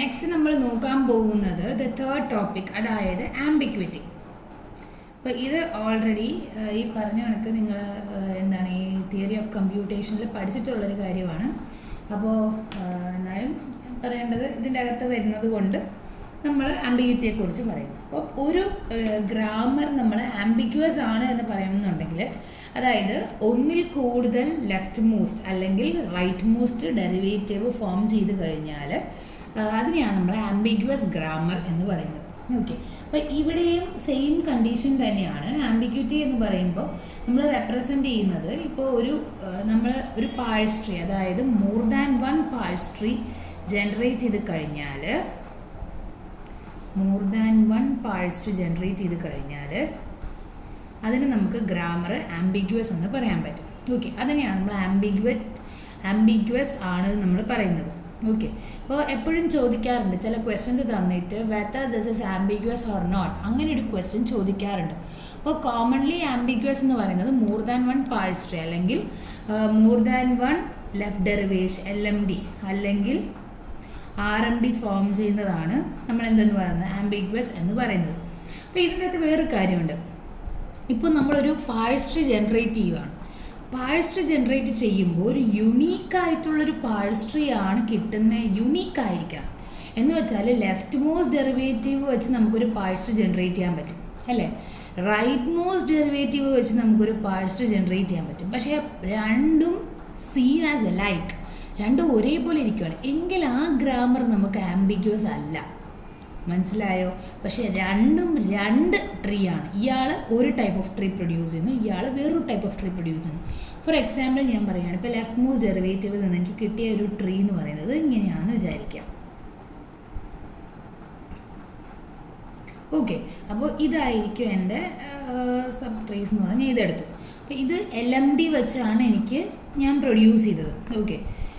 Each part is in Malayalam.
നെക്സ്റ്റ് നമ്മൾ നോക്കാൻ പോകുന്നത് ദ തേർഡ് ടോപ്പിക്, അതായത് ആംബിക്വിറ്റി. അപ്പോൾ ഇത് ഓൾറെഡി ഈ പറഞ്ഞ കണക്ക് നിങ്ങൾ എന്താണ് ഈ തിയറി ഓഫ് കമ്പ്യൂട്ടേഷനിൽ പഠിച്ചിട്ടുള്ളൊരു കാര്യമാണ്. അപ്പോൾ എന്നാലും പറയേണ്ടത് ഇതിൻ്റെ അകത്ത് വരുന്നത് കൊണ്ട് നമ്മൾ ആംബിഗ്വിറ്റിയെക്കുറിച്ച് പറയുന്നു. അപ്പോൾ ഒരു ഗ്രാമർ നമ്മൾ ആംബിഗ്വസ് ആണ് എന്ന് പറയുന്നുണ്ടെങ്കിൽ, അതായത് ഒന്നിൽ കൂടുതൽ ലെഫ്റ്റ് മോസ്റ്റ് അല്ലെങ്കിൽ റൈറ്റ് മോസ്റ്റ് ഡെറിവേറ്റീവ് ഫോം ചെയ്ത് കഴിഞ്ഞാൽ അതിനെയാണ് നമ്മൾ ആംബിഗ്വസ് ഗ്രാമർ എന്ന് പറയുന്നത്. ഓക്കെ, അപ്പോൾ ഇവിടെയും സെയിം കണ്ടീഷൻ തന്നെയാണ്. ആംബിഗ്വിറ്റി എന്ന് പറയുമ്പോൾ നമ്മൾ റെപ്രസെൻ്റ് ചെയ്യുന്നത് ഇപ്പോൾ നമ്മൾ ഒരു പാഴ്സ് ട്രീ, അതായത് more than one parse tree generate ചെയ്ത് കഴിഞ്ഞാൽ അതിന് നമുക്ക് ഗ്രാമർ ആംബിഗ്വസ് എന്ന് പറയാൻ പറ്റും. ഓക്കെ, അതിനെയാണ് നമ്മൾ ആംബിഗ്വസ് ആണ് നമ്മൾ പറയുന്നത്. ഓക്കെ, അപ്പോൾ എപ്പോഴും ചോദിക്കാറുണ്ട് ചില ക്വസ്റ്റ്യൻസ് തന്നിട്ട് whether this is ambiguous or not, അങ്ങനെ ഒരു ക്വസ്റ്റ്യൻ ചോദിക്കാറുണ്ട്. അപ്പോൾ കോമൺലി ആംബിഗ്വസ് എന്ന് പറയുന്നത് more than one parse tree അല്ലെങ്കിൽ more than one left derivation LMD അല്ലെങ്കിൽ RMD ഫോം ചെയ്യുന്നതാണ് നമ്മൾ എന്തെന്ന് പറയുന്നത് ആംബിഗ്വസ് എന്ന് പറയുന്നത്. അപ്പോൾ ഇതിനകത്ത് വേറൊരു കാര്യമുണ്ട്. ഇപ്പോൾ നമ്മളൊരു പാഴ്സ് ട്രീ ജനറേറ്റ് ചെയ്യുകയാണ്. പാഴ്സ് ട്രീ ജനറേറ്റ് ചെയ്യുമ്പോൾ ഒരു യുണീക്കായിട്ടുള്ളൊരു പാഴ്സ് ട്രീ ആണ് കിട്ടുന്നത്. യുണീക്കായിരിക്കണം എന്ന് വെച്ചാൽ ലെഫ്റ്റ് മോസ്റ്റ് ഡെറിവേറ്റീവ് വെച്ച് നമുക്കൊരു പാഴ്സ് ട്രീ ജനറേറ്റ് ചെയ്യാൻ പറ്റും, അല്ലേ? റൈറ്റ് മോസ്റ്റ് ഡെറിവേറ്റീവ് വെച്ച് നമുക്കൊരു പാഴ്സ് ട്രീ ജനറേറ്റ് ചെയ്യാൻ പറ്റും. പക്ഷേ രണ്ടും സീൻ ആസ് എ ലൈക്ക്, രണ്ടും ഒരേപോലെ ഇരിക്കുകയാണ് എങ്കിൽ ആ ഗ്രാമർ നമുക്ക് ആംബിഗ്വസ് അല്ല. മനസ്സിലായോ? പക്ഷേ രണ്ടും രണ്ട് ട്രീ ആണ്. ഇയാൾ ഒരു ടൈപ്പ് ഓഫ് ട്രീ പ്രൊഡ്യൂസ് ചെയ്യുന്നു, ഇയാൾ വേറൊരു ടൈപ്പ് ഓഫ് ട്രീ പ്രൊഡ്യൂസ് ചെയ്യുന്നു. ഫോർ എക്സാമ്പിൾ ഞാൻ പറയുകയാണ്, ഇപ്പോൾ ലെഫ്റ്റ് മോസ്റ്റ് ഡെറിവേറ്റീവിൽ നിന്ന് എനിക്ക് കിട്ടിയ ഒരു ട്രീ എന്ന് പറയുന്നത് ഇങ്ങനെയാണെന്ന് വിചാരിക്കാം. ഓക്കെ, അപ്പോൾ ഇതായിരിക്കും എൻ്റെ സബ് ട്രീസ് എന്ന് പറഞ്ഞാൽ ഇതെടുത്തു. അപ്പോൾ ഇത് LMD വെച്ചാണ് ഞാൻ പ്രൊഡ്യൂസ് ചെയ്തത്. ഓക്കെ,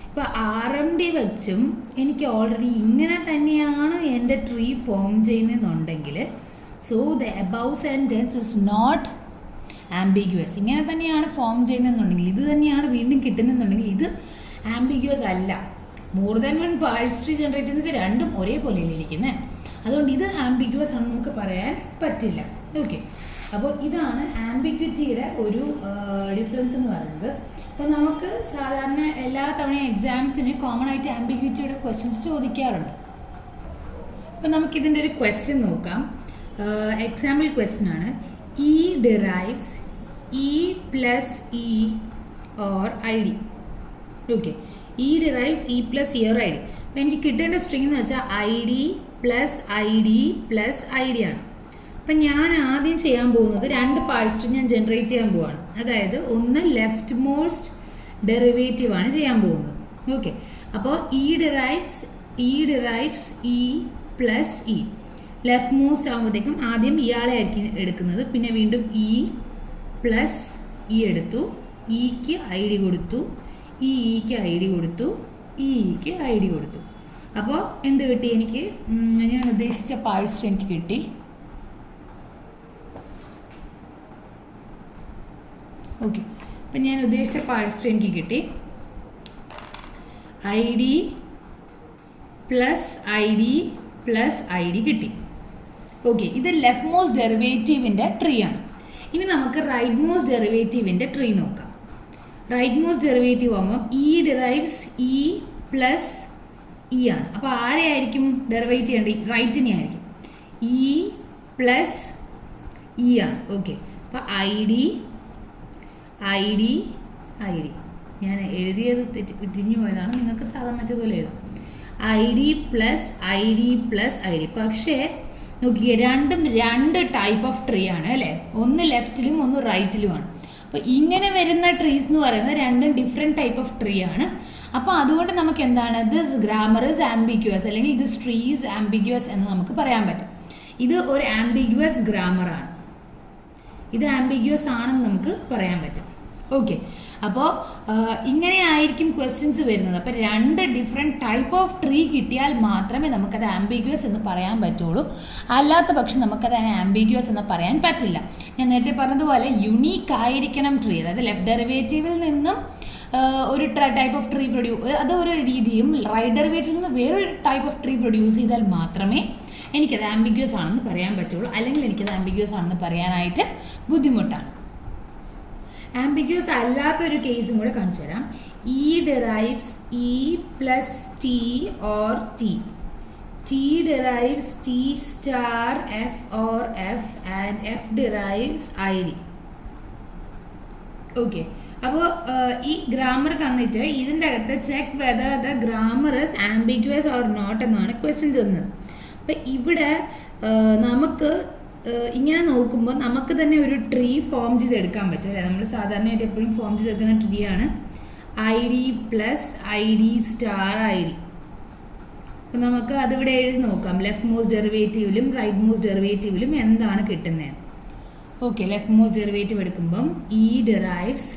ഇപ്പോൾ RMD വെച്ചും എനിക്ക് ഓൾറെഡി ഇങ്ങനെ തന്നെയാണ് എൻ്റെ ട്രീ ഫോം ചെയ്യുന്നതെന്നുണ്ടെങ്കിൽ, so the above sentence is not ambiguous. ഇങ്ങനെ തന്നെയാണ് ഫോം ചെയ്യുന്നതെന്നുണ്ടെങ്കിൽ, ഇത് തന്നെയാണ് വീണ്ടും കിട്ടുന്നതെന്നുണ്ടെങ്കിൽ ഇത് ആംബിഗ്വസ് അല്ല. More than one parse tree generate എന്ന് വെച്ചാൽ രണ്ടും ഒരേപോലെയല്ലേ ഇരിക്കുന്നത്. അതുകൊണ്ട് ഇത് ആംബിഗ്വസ് ആണെന്ന് നമുക്ക് പറയാൻ പറ്റില്ല. ഓക്കെ, അപ്പോൾ ഇതാണ് ആംബിഗ്വിറ്റിയുടെ ഒരു ഡിഫറൻസ് എന്ന് പറയുന്നത്. അപ്പോൾ നമുക്ക് സാധാരണ എല്ലാ തവണയും എക്സാംസിന് കോമൺ ആയിട്ട് ആംബിഗ്വിറ്റിയുടെ ക്വസ്റ്റ്യൻസ് ചോദിക്കാറുണ്ട്. അപ്പോൾ നമുക്കിതിൻ്റെ ഒരു ക്വസ്റ്റ്യൻ നോക്കാം. എക്സാമ്പിൾ ക്വസ്റ്റ്യൻ ആണ്, E derives E plus E or ID. Okay, E derives E plus E or ID. അപ്പോൾ എനിക്ക് കിട്ടേണ്ട സ്ട്രിംഗ് എന്ന് വെച്ചാൽ ID plus ID plus ID ആണ്. അപ്പം ഞാൻ ആദ്യം ചെയ്യാൻ പോകുന്നത് രണ്ട് പാഴ്സ് ട്രീ ഞാൻ ജനറേറ്റ് ചെയ്യാൻ പോവാണ്. അതായത് ഒന്ന് ലെഫ്റ്റ് മോസ്റ്റ് ഡെറിവേറ്റീവ് ആണ് ചെയ്യാൻ പോകുന്നത്. ഓക്കെ, അപ്പോൾ E derives E plus E. Left most ആകുമ്പോഴത്തേക്കും ആദ്യം ഇയാളെ ആയിരിക്കും എടുക്കുന്നത്, പിന്നെ വീണ്ടും E പ്ലസ് E എടുത്തു, ഇക്ക് ID കൊടുത്തു, ഇക്ക് ID കൊടുത്തു, ഇക്ക് ID കൊടുത്തു. അപ്പോൾ എന്ത് കിട്ടി? എനിക്ക് ഞാൻ ഉദ്ദേശിച്ച പാഴ്സ് ട്രീ എനിക്ക് കിട്ടി. ഓക്കെ, അപ്പം ഞാൻ ഉദ്ദേശിച്ച പാഴ്സ് ട്രീ എനിക്ക് കിട്ടി. ID പ്ലസ് ID കിട്ടി. ഓക്കെ, ഇത് ലെഫ്റ്റ് മോസ്റ്റ് ഡെറിവേറ്റീവിൻ്റെ ട്രീ ആണ്. ഇനി നമുക്ക് റൈറ്റ് മോസ്റ്റ് ഡെറിവേറ്റീവിൻ്റെ ട്രീ നോക്കാം. റൈറ്റ് മോസ്റ്റ് ഡെറിവേറ്റീവ് ആകുമ്പം E derives E plus E ആണ്. അപ്പോൾ ആരെയായിരിക്കും ഡെറിവേറ്റ് ചെയ്യേണ്ടത്? റൈറ്റിനെ ആയിരിക്കും. E പ്ലസ് E ആണ്. ഓക്കെ, അപ്പോൾ ID ഞാൻ എഴുതിയത് തിരിഞ്ഞു പോയതാണ്, നിങ്ങൾക്ക് സാധാരണ മറ്റേതുപോലെ എഴുതാം. ID plus ID. പക്ഷേ നോക്കിയേ, രണ്ടും രണ്ട് ടൈപ്പ് ഓഫ് ട്രീ ആണ്, അല്ലേ? ഒന്ന് ലെഫ്റ്റിലും ഒന്ന് റൈറ്റിലുമാണ്. അപ്പോൾ ഇങ്ങനെ വരുന്ന ട്രീസ് എന്ന് പറയുന്നത് രണ്ടും ഡിഫറെൻറ്റ് ടൈപ്പ് ഓഫ് ട്രീ ആണ്. അപ്പോൾ അതുകൊണ്ട് നമുക്ക് എന്താണ്, ദിസ് ഗ്രാമർ ഇസ് ആംബിഗ്വസ് അല്ലെങ്കിൽ ദിസ് ട്രീ ഈസ് ആംബിഗ്വസ് എന്ന് നമുക്ക് പറയാൻ പറ്റും. ഇത് ഒരു ആംബിഗ്വസ് ഗ്രാമറാണ്, ഇത് ആംബിഗ്വസ് ആണെന്ന് നമുക്ക് പറയാൻ പറ്റും. ഓക്കെ, അപ്പോൾ ഇങ്ങനെ ആയിരിക്കും ക്വസ്റ്റ്യൻസ് വരുന്നത്. അപ്പോൾ രണ്ട് ഡിഫറെൻറ്റ് ടൈപ്പ് ഓഫ് ട്രീ കിട്ടിയാൽ മാത്രമേ നമുക്കത് ആംബിഗ്വസ് എന്ന് പറയാൻ പറ്റുള്ളൂ. അല്ലാത്ത പക്ഷം നമുക്കത് ആംബിഗ്വസ് എന്ന് പറയാൻ പറ്റില്ല. ഞാൻ നേരത്തെ പറഞ്ഞതുപോലെ യുണീക്ക് ആയിരിക്കണം ട്രീ, അതായത് ലെഫ്റ്റ് ഡെറിവേറ്റീവിൽ നിന്നും ഒരു ടൈപ്പ് ഓഫ് ട്രീ അതൊരു രീതിയും റൈറ്റ് ഡെറിവേറ്റീവിൽ നിന്ന് വേറൊരു ടൈപ്പ് ഓഫ് ട്രീ പ്രൊഡ്യൂസ് ചെയ്താൽ മാത്രമേ എനിക്കത് ആംബിഗ്യൂസ് ആണെന്ന് പറയാൻ പറ്റുള്ളൂ. അല്ലെങ്കിൽ എനിക്കത് ആംബിഗ്യൂസ് ആണെന്ന് പറയാനായിട്ട് ബുദ്ധിമുട്ടാണ്. ആംബിഗ്യൂസ് അല്ലാത്തൊരു കേസും കൂടെ കാണിച്ചു തരാം. E derives E plus T or T, T derives T star F or F and F derives I D. Okay, അപ്പോൾ ഈ ഗ്രാമർ തന്നിട്ട് ഇതിൻ്റെ അകത്ത് check whether the grammar is ambiguous or not എന്നാണ് ക്വസ്റ്റ്യൻ തന്നത്. അപ്പം ഇവിടെ നമുക്ക് ഇങ്ങനെ നോക്കുമ്പോൾ നമുക്ക് തന്നെ ഒരു ട്രീ ഫോം ചെയ്തെടുക്കാൻ പറ്റും അല്ലേ. നമ്മൾ സാധാരണയായിട്ട് എപ്പോഴും ഫോം ചെയ്തെടുക്കുന്ന ട്രീ ആണ് I D plus I D star I D. അപ്പം നമുക്ക് അതിവിടെ എഴുതി നോക്കാം. ലെഫ്റ്റ് മോസ്റ്റ് ഡെറിവേറ്റീവിലും റൈറ്റ് മോസ്റ്റ് ഡെറിവേറ്റീവിലും എന്താണ് കിട്ടുന്നത്. ഓക്കെ, ലെഫ്റ്റ് മോസ്റ്റ് ഡെറിവേറ്റീവ് എടുക്കുമ്പം E derives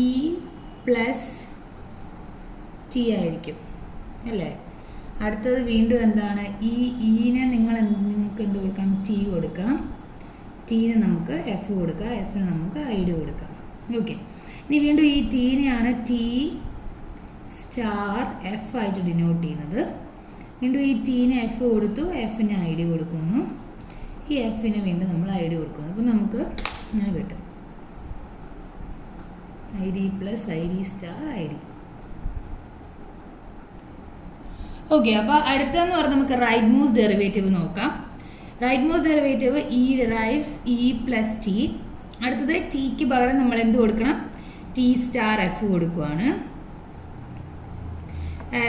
E plus T ആയിരിക്കും അല്ലേ. അടുത്തത് വീണ്ടും എന്താണ്, ഇനെ നിങ്ങൾക്ക് എന്ത് കൊടുക്കാം, ടി കൊടുക്കാം. ടീന് നമുക്ക് എഫ് കൊടുക്കാം, എഫിന് നമുക്ക് ഐ ഡി കൊടുക്കാം. ഓക്കെ, ഇനി വീണ്ടും ഈ ടീനെയാണ് ടി സ്റ്റാർ എഫ് ആയിട്ട് ഡിനോട്ട് ചെയ്യുന്നത്. വീണ്ടും ഈ ടീന് എഫ് കൊടുത്തു, എഫിന് ഐ ഡി കൊടുക്കുന്നു. ഈ എഫിന് വീണ്ടും നമ്മൾ ഐ ഡി കൊടുക്കുന്നു. അപ്പം നമുക്ക് ഇങ്ങനെ കിട്ടും I D plus I D star I D. Okay, അപ്പോൾ അടുത്തതെന്ന് പറഞ്ഞാൽ നമുക്ക് റൈറ്റ് മോസ്റ്റ് ഡെറിവേറ്റീവ് നോക്കാം. Right most derivative E derives E plus T. അടുത്തത് ടിക്ക് പകരം നമ്മൾ എന്ത് കൊടുക്കണം, ടി സ്റ്റാർ എഫ് കൊടുക്കുവാണ്.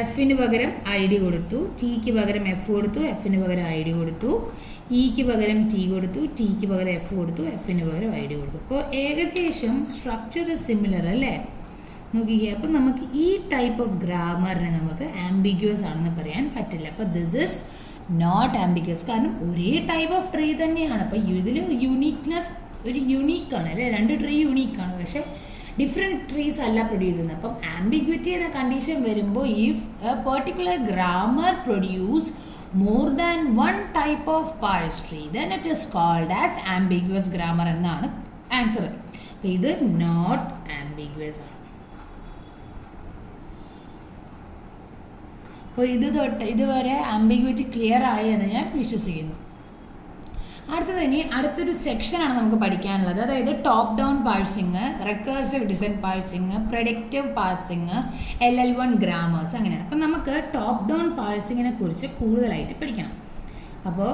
എഫിന് പകരം ഐ ഡി കൊടുത്തു, ടിക്ക് പകരം എഫ് കൊടുത്തു, എഫിന് പകരം ഐ ഡി കൊടുത്തു. ഇക്ക് പകരം ടി കൊടുത്തു, ടിക്ക് പകരം എഫ് കൊടുത്തു, എഫിന് പകരം ഐ ഡി കൊടുത്തു. അപ്പോൾ ഏകദേശം സ്ട്രക്ചർ സിമിലർ അല്ലേ. നോക്കിക്കുക, അപ്പം നമുക്ക് ഈ ടൈപ്പ് ഓഫ് ഗ്രാമറിനെ നമുക്ക് ആംബിഗ്യൂസ് ആണെന്ന് പറയാൻ പറ്റില്ല. അപ്പോൾ ദിസ് ഇസ് നോട്ട് ആംബിഗ്യൂസ്, കാരണം ഒരേ ടൈപ്പ് ഓഫ് ട്രീ തന്നെയാണ്. അപ്പോൾ ഇതിൽ യുണീക്നെസ് ഒരു യുണീക്കാണ് അല്ലേ, രണ്ട് ട്രീ യുണീക്കാണ്, പക്ഷേ ഡിഫറെൻറ്റ് ട്രീസ് അല്ല പ്രൊഡ്യൂസ് ചെയ്യുന്നത്. അപ്പം ആംബിഗ്വിറ്റി എന്ന കണ്ടീഷൻ വരുമ്പോൾ if A particular grammar produce more than one type of parse tree then it is called as ambiguous grammar എന്നാണ് ആൻസർ. അപ്പോൾ ഇത് നോട്ട് ആംബിഗ്വസ് ആണ്. അപ്പോൾ ഇതുവരെ ആംബിഗ്വിറ്റി ക്ലിയർ ആയി എന്ന് ഞാൻ വിശ്വസിക്കുന്നു. അടുത്തൊരു സെക്ഷനാണ് നമുക്ക് പഠിക്കാനുള്ളത്. അതായത് top down parsing, recursive design parsing, predictive parsing, LL1 grammars, അങ്ങനെയാണ്. അപ്പം നമുക്ക് ടോപ്പ് ഡൗൺ പാഴ്സിങ്ങിനെ കുറിച്ച് കൂടുതലായിട്ട് പഠിക്കണം. അപ്പോൾ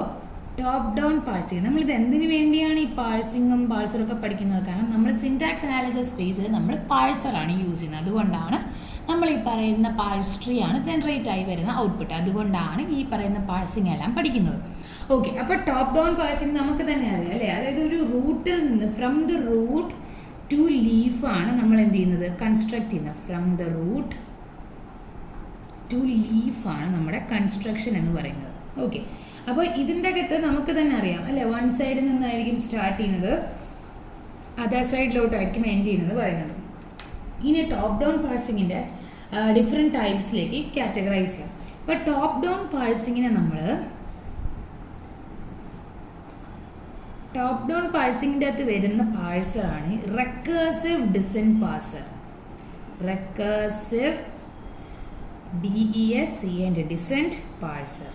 ടോപ്പ് ഡൗൺ പാഴ്സിങ് നമ്മളിത് എന്തിനു വേണ്ടിയാണ് ഈ പാഴ്സിങ്ങും പാഴ്സറൊക്കെ പഠിക്കുന്നത്? കാരണം നമ്മൾ സിൻടാക്സ് അനാലിസിസ് ഫേസിൽ നമ്മൾ പാഴ്സറാണ് യൂസ് ചെയ്യുന്നത്. അതുകൊണ്ടാണ് നമ്മൾ ഈ പറയുന്ന പാഴ്സ് ട്രീ ആണ് ജനറേറ്റ് ആയി വരുന്ന ഔട്ട്പുട്ട്. അതുകൊണ്ടാണ് ഈ പറയുന്ന പാഴ്സിങ് എല്ലാം പഠിക്കുന്നത്. ഓക്കെ, അപ്പോൾ ടോപ്പ് ഡൗൺ പാഴ്സിങ് നമുക്ക് തന്നെ അറിയാം അല്ലേ. അതായത് ഒരു റൂട്ടിൽ നിന്ന് ഫ്രം ദ റൂട്ട് ടു ലീഫാണ് നമ്മൾ എന്ത് ചെയ്യുന്നത്, കൺസ്ട്രക്ട് ചെയ്യുന്നത്. ഫ്രം ദ റൂട്ട് ടു ലീഫാണ് നമ്മുടെ കൺസ്ട്രക്ഷൻ എന്ന് പറയുന്നത്. ഓക്കെ, അപ്പോൾ ഇതിൻ്റെ അകത്ത് നമുക്ക് തന്നെ അറിയാം അല്ലേ, വൺ സൈഡിൽ നിന്നായിരിക്കും സ്റ്റാർട്ട് ചെയ്യുന്നത്, അതർ സൈഡിലോട്ടായിരിക്കും എൻഡ് ചെയ്യുന്നത് പറയുന്നത്. ഇനി ടോപ്പ് ഡൗൺ പാഴ്സിങ്ങിൻ്റെ ഡിഫറെൻറ്റ് ടൈപ്സിലേക്ക് കാറ്റഗറൈസ് ചെയ്യാം. അപ്പോൾ ടോപ്പ് ഡൗൺ പാഴ്സിങ്ങിനെ നമ്മൾ ടോപ്പ് ഡൗൺ പാഴ്സിങ്ങിൻ്റെ അകത്ത് വരുന്ന പാഴ്സറാണ് recursive descent parser. Recursive DESCENT descent parser.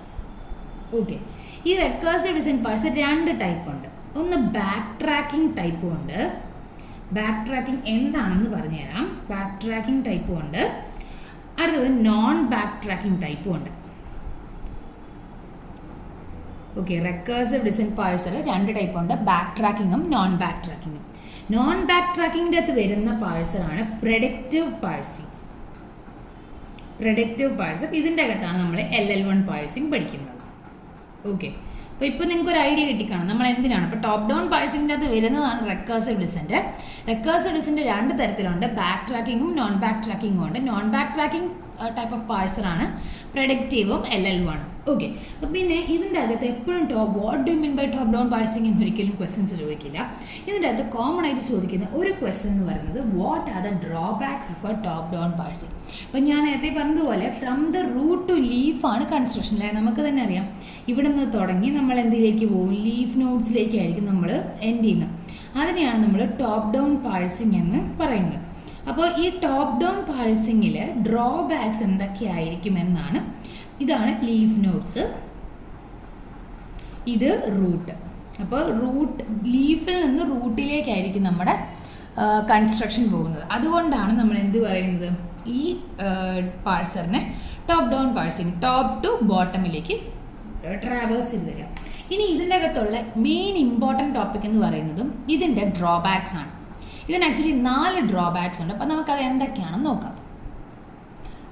Okay, ഈ റെക്കേഴ്സീവ് ഡിസെൻറ്റ് പാഴ്സർ രണ്ട് ടൈപ്പ് ഉണ്ട്. ഒന്ന് ബാക്ക് ട്രാക്കിംഗ് ടൈപ്പും ഉണ്ട്. ബാക്ക് ട്രാക്കിംഗ് എന്താണെന്ന് പറഞ്ഞുതരാം. ബാക്ക് ട്രാക്കിംഗ് ടൈപ്പും ഉണ്ട്. അടുത്തത് നോൺ ബാക്ക് ട്രാക്കിംഗ് ടൈപ്പും ഉണ്ട്. ഓക്കെ, റെക്കേഴ്സീവ് ഡിസെൻറ്റ് പാഴ്സർ രണ്ട് ടൈപ്പ് ഉണ്ട്, ബാക്ക് ട്രാക്കിങ്ങും നോൺ ബാക്ക് ട്രാക്കിങ്ങും. നോൺ ബാക്ക് ട്രാക്കിങ്ങിൻ്റെ അകത്ത് വരുന്ന പാഴ്സറാണ് പ്രെഡിക്റ്റീവ് പാഴ്സിങ്. പ്രെഡിക്റ്റീവ് പാഴ്സർ ഇതിൻ്റെ അകത്താണ് നമ്മൾ LL1 പാഴ്സിങ് പഠിക്കുന്നത്. ഓക്കെ, അപ്പോൾ ഇപ്പോൾ നിങ്ങൾക്ക് ഒരു ഐഡിയ കിട്ടിക്കാണും നമ്മൾ എന്തിനാണ്. ഇപ്പോൾ ടോപ്പ് ഡൗൺ പാഴ്സിങ്ങിൻ്റെ അകത്ത് വരുന്നതാണ് റെക്കേഴ്സീവ് ഡിസെൻറ്റ്. റെക്കേഴ്സീവ് ഡിസെൻറ്റ് രണ്ട് തരത്തിലുണ്ട്, ബാക്ക് ട്രാക്കിങ്ങും നോൺ ബാക്ക് ട്രാക്കിങ്ങും ഉണ്ട്. Non back tracking type of പാഴ്സറാണ് പ്രെഡിക്റ്റീവും LL1. ഓക്കെ, അപ്പോൾ പിന്നെ ഇതിൻ്റെ അകത്ത് എപ്പോഴും what do mean by top down parsing എന്നൊരിക്കലും ക്വസ്റ്റ്യൻസ് ചോദിക്കില്ല. ഇതിൻ്റെ അകത്ത് കോമൺ ആയിട്ട് ചോദിക്കുന്ന ഒരു ക്വസ്റ്റ്യൻ എന്ന് പറയുന്നത് what are the drawbacks of a top down parsing. അപ്പം ഞാൻ നേരത്തെ പറഞ്ഞതുപോലെ ഫ്രം ദ റൂട്ട് ടു ലീഫാണ് കൺസ്ട്രക്ഷൻ. അല്ലെ, നമുക്ക് തന്നെ അറിയാം ഇവിടെ നിന്ന് തുടങ്ങി നമ്മൾ എന്തിലേക്ക് പോകും, ലീഫ് നോഡ്സിലേക്കായിരിക്കും നമ്മൾ എൻഡ് ചെയ്യുന്നത്. അതിനെയാണ് നമ്മൾ ടോപ്പ് ഡൗൺ പാഴ്സിങ് എന്ന് പറയുന്നത്. അപ്പോൾ ഈ ടോപ്പ് ഡൗൺ പാഴ്സിങ്ങിൽ ഡ്രോബാക്സ് എന്തൊക്കെയായിരിക്കുമെന്നാണ്. ഇതാണ് ലീഫ് നോഡ്സ്, ഇത് റൂട്ട്. അപ്പോൾ ലീഫിൽ നിന്ന് റൂട്ടിലേക്കായിരിക്കും നമ്മുടെ കൺസ്ട്രക്ഷൻ പോകുന്നത്. അതുകൊണ്ടാണ് നമ്മൾ എന്ത് പറയുന്നത്, ഈ പാഴ്സറിനെ top down parsing, top to ബോട്ടമിലേക്ക് ട്രാവേഴ്സ് ചെയ്ത് വരിക. ഇനി ഇതിൻ്റെ അകത്തുള്ള മെയിൻ ഇമ്പോർട്ടൻറ്റ് ടോപ്പിക് എന്ന് പറയുന്നതും ഇതിൻ്റെ ഡ്രോബാക്സ് ആണ്. ഇതിന് ആക്ച്വലി 4 ഡ്രോബാക്സ് ഉണ്ട്. അപ്പോൾ നമുക്കത് എന്തൊക്കെയാണെന്ന് നോക്കാം.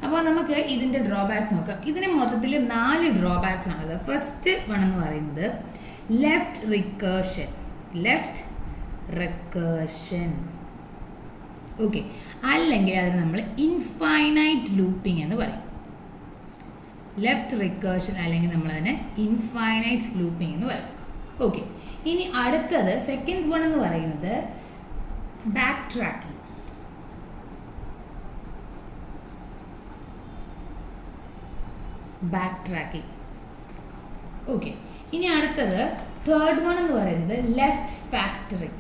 അപ്പോൾ നമുക്ക് ഇതിൻ്റെ ഡ്രോബാക്സ് നോക്കാം. ഇതിന് മൊത്തത്തിൽ 4 ഡ്രോബാക്സ് ആണത്. ഫസ്റ്റ് വൺ എന്ന് പറയുന്നത് ലെഫ്റ്റ് റിക്കേർഷൻ. ഓക്കെ, അല്ലെങ്കിൽ അതിന് നമ്മൾ ഇൻഫൈനൈറ്റ് ലൂപ്പിംഗ് എന്ന് പറയും. ലെഫ്റ്റ് റിക്കേർഷൻ അല്ലെങ്കിൽ നമ്മളതിനെ ഇൻഫൈനൈറ്റ് ലൂപ്പിംഗ് എന്ന് പറയും. ഓക്കെ, ഇനി അടുത്തത് സെക്കൻഡ് വൺ എന്ന് പറയുന്നത് ബാക്ക് ട്രാക്കിംഗ്. ഓക്കെ, ഇനി അടുത്തത് തേർഡ് വൺ എന്ന് പറയുന്നത് ലെഫ്റ്റ് ഫാക്ടറിങ്.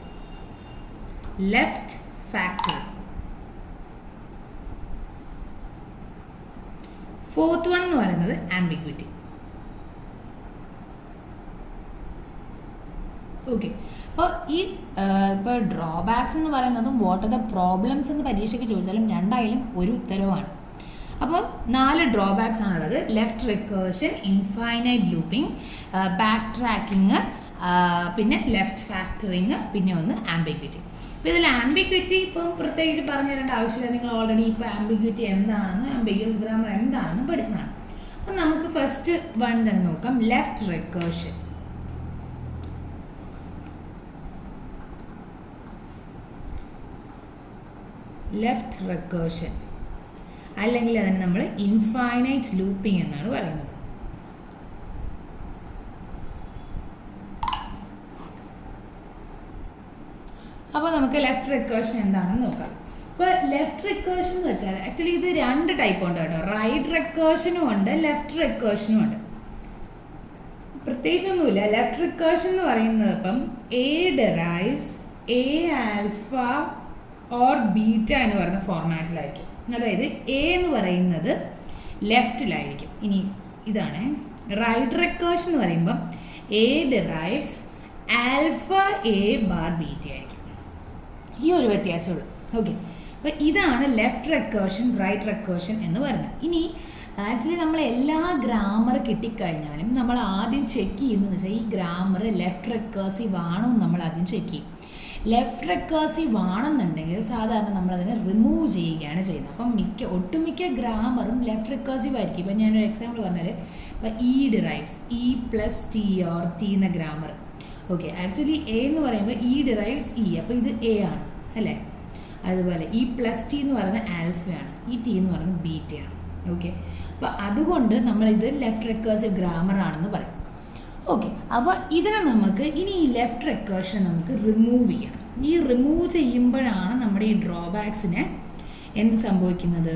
ഫോർത്ത് വൺ എന്ന് പറയുന്നത് ആംബിഗ്വിറ്റി. ഓക്കെ, അപ്പോൾ ഇപ്പോൾ ഡ്രോബാക്സ് എന്ന് പറയുന്നതും വാട്ട് ആർ ദ പ്രോബ്ലംസ് എന്ന് പരീക്ഷയ്ക്ക് ചോദിച്ചാലും രണ്ടായാലും ഒരു ഉത്തരവാണ്. അപ്പോൾ 4 ഡ്രോബാക്സ് ആണുള്ളത്. Left recursion, infinite looping, back tracking, പിന്നെ ലെഫ്റ്റ് ഫാക്ടറിങ്, പിന്നെ ഒന്ന് ആംബിഗ്വിറ്റി. അപ്പോൾ ഇതിൽ ആംബിഗ്വിറ്റി ഇപ്പം പ്രത്യേകിച്ച് പറഞ്ഞു തരേണ്ട ആവശ്യമില്ല. നിങ്ങൾ ഓൾറെഡി ഇപ്പോൾ ആംബിഗ്വിറ്റി എന്താണെന്ന്, ആംബിഗ്വസ് ഗ്രാമർ എന്താണെന്ന് പഠിച്ചതാണ്. അപ്പം നമുക്ക് ഫസ്റ്റ് വൺ തന്നെ നോക്കാം, ലെഫ്റ്റ് റിക്കേർഷൻ. അല്ലെങ്കിൽ അതിന് നമ്മൾ ഇൻഫൈനൈറ്റ് ലൂപ്പിംഗ് എന്നാണ് പറയുന്നത്. അപ്പോൾ നമുക്ക് ലെഫ്റ്റ് റിക്കേർഷൻ എന്താണെന്ന് നോക്കാം. ഇപ്പോൾ ലെഫ്റ്റ് റിക്കേർഷൻ എന്ന് വെച്ചാൽ ആക്ച്വലി ഇത് 2 ടൈപ്പ് ഉണ്ട് കേട്ടോ. റൈറ്റ് റിക്കേർഷനും ഉണ്ട്, ലെഫ്റ്റ് റിക്കേർഷനും ഉണ്ട്. പ്രത്യേകിച്ചൊന്നുമില്ല. ലെഫ്റ്റ് റിക്കേർഷൻ എന്ന് പറയുന്നത് ഇപ്പം A derives A alpha or beta എന്ന് പറയുന്ന ഫോർമാറ്റിലായിരിക്കും. അതായത് എ എന്ന് പറയുന്നത് ലെഫ്റ്റിലായിരിക്കും. ഇനി ഇതാണ് റൈറ്റ് റിക്കേർഷൻ എന്ന് പറയുമ്പം A derives alpha A bar beta ആയിരിക്കും. ഈ ഒരു വ്യത്യാസമുള്ളൂ. ഓക്കെ, അപ്പോൾ ഇതാണ് ലെഫ്റ്റ് റിക്കേർഷൻ, റൈറ്റ് റിക്കേർഷൻ എന്ന് പറയുന്നത്. ഇനി ആക്ച്വലി നമ്മൾ എല്ലാ ഗ്രാമർ കിട്ടിക്കഴിഞ്ഞാലും നമ്മൾ ആദ്യം ചെക്ക് ചെയ്യുന്നതെന്ന് വെച്ചാൽ ഈ ഗ്രാമർ ലെഫ്റ്റ് റിക്കേഴ്സീവ് ആണോ എന്ന് നമ്മൾ ആദ്യം ചെക്ക് ചെയ്യും. ലെഫ്റ്റ് റിക്കേർസീവ് ആണെന്നുണ്ടെങ്കിൽ സാധാരണ നമ്മളതിനെ റിമൂവ് ചെയ്യുകയാണ് ചെയ്യുന്നത്. അപ്പം ഒട്ടുമിക്ക ഗ്രാമറും ലെഫ്റ്റ് റിക്കേർസീവ് ആയിരിക്കും. ഇപ്പം ഞാനൊരു എക്സാമ്പിൾ പറഞ്ഞാൽ ഇപ്പം E derives E plus T or T എന്ന ഗ്രാമർ. ഓക്കെ, ആക്ച്വലി എ എന്ന് പറയുമ്പോൾ ഇ ഡിറൈവ്സ് ഇ, അപ്പോൾ ഇത് എ ആണ് അല്ലേ. അതുപോലെ ഇ പ്ലസ് ടി എന്ന് പറയുന്നത് ആൽഫയാണ്, ഈ ടി എന്ന് പറയുന്നത് ബീറ്റയാണ്. ഓക്കെ, അപ്പോൾ അതുകൊണ്ട് നമ്മളിത് ലെഫ്റ്റ് റിക്കേർസീവ് ഗ്രാമർ ആണെന്ന് പറയും. ഓക്കെ, അപ്പോൾ ഇതിനെ നമുക്ക് ഇനി ഈ ലെഫ്റ്റ് റിക്കേർഷൻ നമുക്ക് റിമൂവ് ചെയ്യണം. ഈ റിമൂവ് ചെയ്യുമ്പോഴാണ് നമ്മുടെ ഈ ഡ്രോബാക്സിനെ എന്ത് സംഭവിക്കുന്നത്,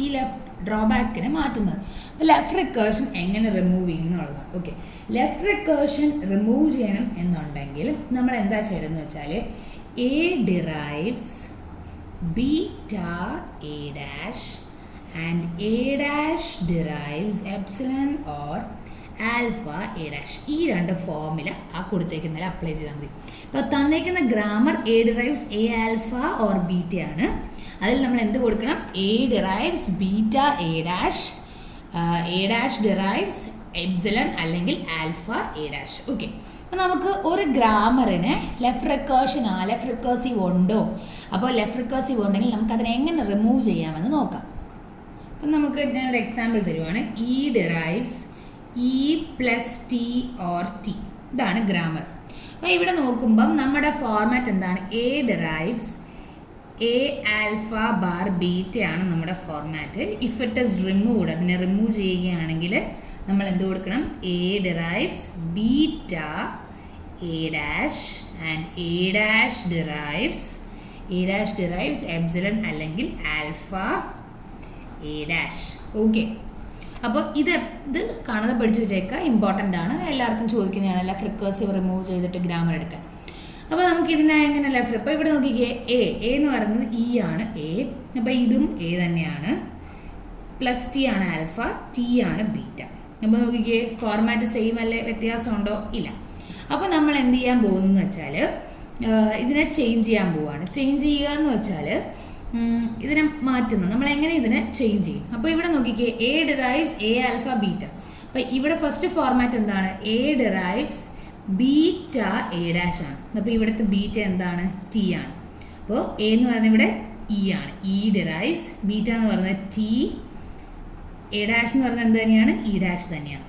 ഈ ലെഫ്റ്റ് ഡ്രോബാക്കിനെ മാറ്റുന്നത്. അപ്പോൾ ലെഫ്റ്റ് റിക്കേർഷൻ എങ്ങനെ റിമൂവ് ചെയ്യും എന്നുള്ളതാണ്. ഓക്കെ, ലെഫ്റ്റ് റിക്കേർഷൻ റിമൂവ് ചെയ്യണം എന്നുണ്ടെങ്കിൽ നമ്മൾ എന്താ ചെയ്യണമെന്ന് വെച്ചാൽ A derives beta A dash and A dash derives epsilon or alpha A dash. ഈ 2 ഫോർമുല ആ കൊടുത്തേക്കുന്നതിൽ അപ്ലൈ ചെയ്താൽ മതി. ഇപ്പോൾ തന്നേക്കുന്ന grammar A derives A alpha or beta ആണ്. അതിൽ നമ്മൾ എന്ത് കൊടുക്കണം, A derives beta A dash derives epsilon അല്ലെങ്കിൽ ആൽഫ എ ഡാഷ്. ഓക്കെ, അപ്പോൾ നമുക്ക് ഒരു ഗ്രാമറിന് ലെഫ്റ്റ് റിക്കേർസീവ് ഉണ്ടോ, അപ്പോൾ ലെഫ്റ്റ് റിക്കേർസീവ് ഉണ്ടെങ്കിൽ നമുക്കതിനെ എങ്ങനെ റിമൂവ് ചെയ്യാമെന്ന് നോക്കാം. അപ്പം നമുക്ക് ഞാനൊരു എക്സാമ്പിൾ തരുവാണ്. E derives E plus T or T, ഇതാണ് ഗ്രാമർ. അപ്പോൾ ഇവിടെ നോക്കുമ്പം നമ്മുടെ ഫോർമാറ്റ് എന്താണ്, A derives A alpha bar ബീറ്റയാണ് നമ്മുടെ format. If it is removed, അതിനെ റിമൂവ് ചെയ്യുകയാണെങ്കിൽ നമ്മൾ എന്ത് കൊടുക്കണം, A derives beta A dash and A dash derives epsilon അല്ലെങ്കിൽ ആൽഫ എ ഡാഷ്. ഓക്കെ, അപ്പോൾ ഇത് കാണാതെ പഠിച്ചു വെച്ചേക്കുക, ഇമ്പോർട്ടൻ്റ് ആണ്, എല്ലായിടത്തും ചോദിക്കുന്നതാണ് ലെഫ്റ്റ് റിക്കേർസീവ് റിമൂവ് ചെയ്തിട്ട് ഗ്രാമർ എടുക്കാൻ. അപ്പോൾ നമുക്ക് ഇതിനെ എങ്ങനെ ലെഫ്റ്റ്, അപ്പോൾ ഇവിടെ നോക്കിക്കേ എ എന്ന് പറയുന്നത് ഇ ആണ് എ, അപ്പോൾ ഇതും എ തന്നെയാണ്, പ്ലസ് ടി ആണ് ആൽഫ, ടി ആണ് ബീറ്റ. അപ്പോൾ നോക്കിക്കേ ഫോർമാറ്റ് സെയിം അല്ലേ, വ്യത്യാസമുണ്ടോ? ഇല്ല. അപ്പോൾ നമ്മൾ എന്ത് ചെയ്യാൻ പോകുന്നു വെച്ചാൽ ഇതിനെ ചേഞ്ച് ചെയ്യാൻ പോവുകയാണ്. ചേഞ്ച് ചെയ്യുക എന്ന് വെച്ചാൽ ഇതിനെ മാറ്റുന്നു. നമ്മൾ എങ്ങനെ ഇതിനെ ചേഞ്ച് ചെയ്യും? അപ്പോൾ ഇവിടെ നോക്കിക്കേ A derives A alpha beta. അപ്പോൾ ഇവിടെ ഫസ്റ്റ് ഫോർമാറ്റ് എന്താണ്? A derives beta A dash ആണ്. അപ്പോൾ ഇവിടുത്തെ ബീറ്റ എന്താണ്? ടി ആണ്. അപ്പോൾ എ എന്ന് പറയുന്നത് ഇവിടെ ഇ ആണ്, ഇ ഡിറൈവ്സ്, ബീറ്റ എന്ന് പറയുന്നത് ടി, എ ഡാഷ് എന്ന് പറയുന്നത് എന്ത് തന്നെയാണ്? ഇ ഡാഷ് തന്നെയാണ്.